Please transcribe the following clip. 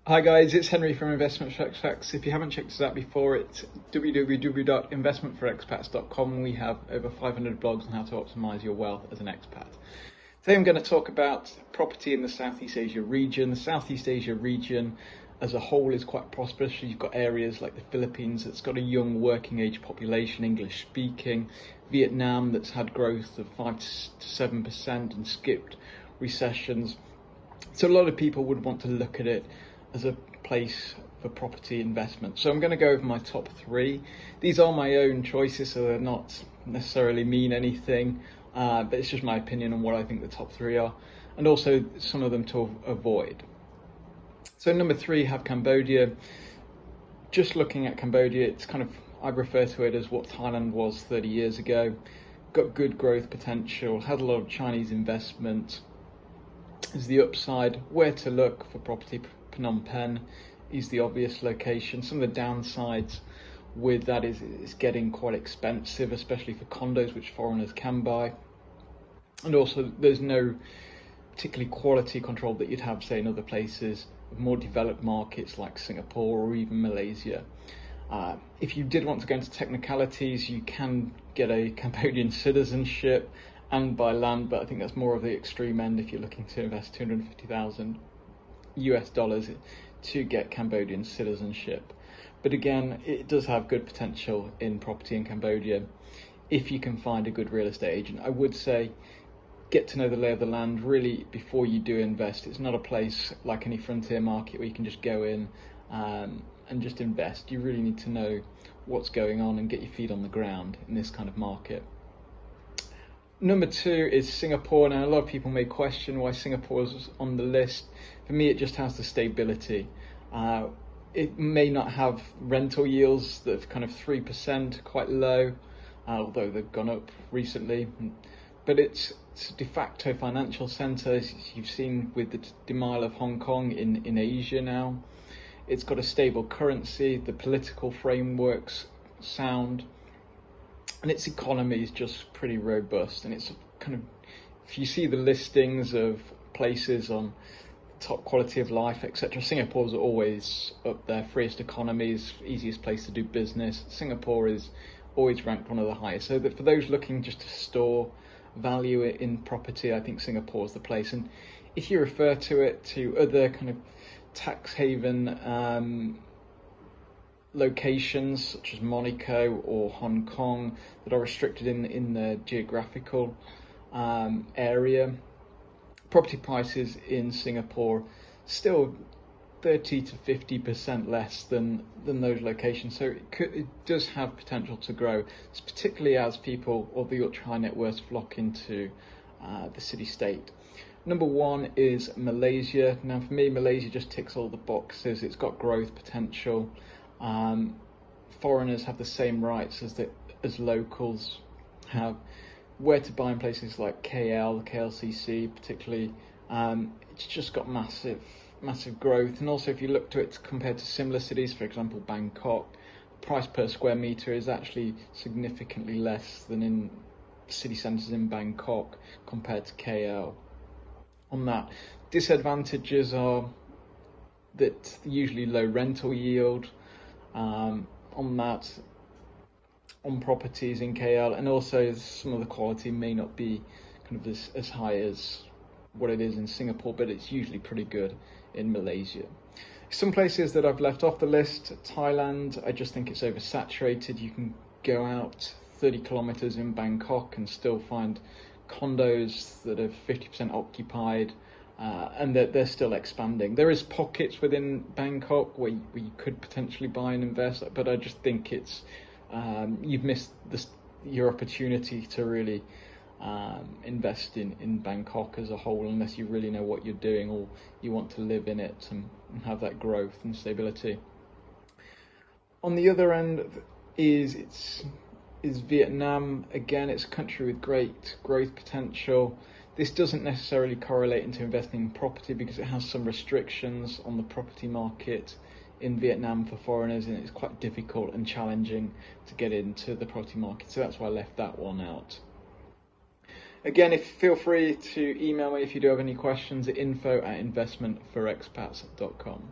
Hi guys, it's Henry from Investment for Expats. If you haven't checked us out before, it's www.investmentforexpats.com. We have over 500 blogs on how to optimize your wealth as an expat. Today I'm going to talk about property in the Southeast Asia region. The Southeast Asia region as a whole is quite prosperous. You've got areas like the Philippines that's got a young working age population, English speaking. Vietnam that's had growth of 5 to 7% and skipped recessions. So a lot of people would want to look at it as a place for property investment. So I'm going to go over my top three. These are my own choices, so they're not necessarily mean anything, but it's just my opinion on what I think the top three are, and also some of them to avoid. So number three, have Cambodia. Just looking at Cambodia, it's kind of, I refer to it as what Thailand was 30 years ago. Got good growth potential, had a lot of Chinese investment. Is the upside. Where to look for property? Phnom Penh is the obvious location. Some of the downsides with that is it's getting quite expensive, especially for condos which foreigners can buy, and also there's no particularly quality control that you'd have, say, in other places, more developed markets like Singapore or even Malaysia. If you did want to go into technicalities, you can get a Cambodian citizenship and buy land, but I think that's more of the extreme end if you're looking to invest $250,000 to get Cambodian citizenship. But again, it does have good potential in property in Cambodia if you can find a good real estate agent. I would say get to know the lay of the land really before you do invest. It's not a place like any frontier market where you can just go in and just invest. You really need to know what's going on and get your feet on the ground in this kind of market. Number two is Singapore. Now, a lot of people may question why Singapore is on the list. For me, it just has the stability. It may not have rental yields that are kind of 3%, quite low, although they've gone up recently. But it's a de facto financial centre, as you've seen with the demise of Hong Kong in Asia now. It's got a stable currency, the political framework's sound, and its economy is just pretty robust. And it's kind of, if you see the listings of places on top quality of life, etc., Singapore's always up there. Freest economies, easiest place to do business. Singapore is always ranked one of the highest. So that for those looking just to store value in property, I think Singapore is the place. And if you refer to it to other kind of tax haven locations such as Monaco or Hong Kong that are restricted in the geographical area, property prices in Singapore still 30 to 50% less than those locations. So it does have potential to grow, it's particularly as people or the ultra high net worth flock into the city-state. Number one is Malaysia. Now for me, Malaysia just ticks all the boxes. It's got growth potential. Foreigners have the same rights as locals have. Where to buy in places like KL, KLCC particularly, it's just got massive growth. And also if you look to it compared to similar cities, for example Bangkok, price per square metre is actually significantly less than in city centres in Bangkok compared to KL. On that, disadvantages are that usually low rental yield on properties in KL, and also some of the quality may not be kind of as high as what it is in Singapore, but it's usually pretty good in Malaysia. Some places that I've left off the list, Thailand, I just think it's oversaturated. You can go out 30 kilometers in Bangkok and still find condos that are 50% occupied, and that they're still expanding. There is pockets within Bangkok where you could potentially buy and invest, but I just think it's you've missed your opportunity to really invest in Bangkok as a whole, unless you really know what you're doing or you want to live in it and have that growth and stability. On the other end is Vietnam. Again, it's a country with great growth potential. This doesn't necessarily correlate into investing in property because it has some restrictions on the property market in Vietnam for foreigners, and it's quite difficult and challenging to get into the property market. So that's why I left that one out. Again, feel free to email me if you do have any questions at info@investmentforexpats.com.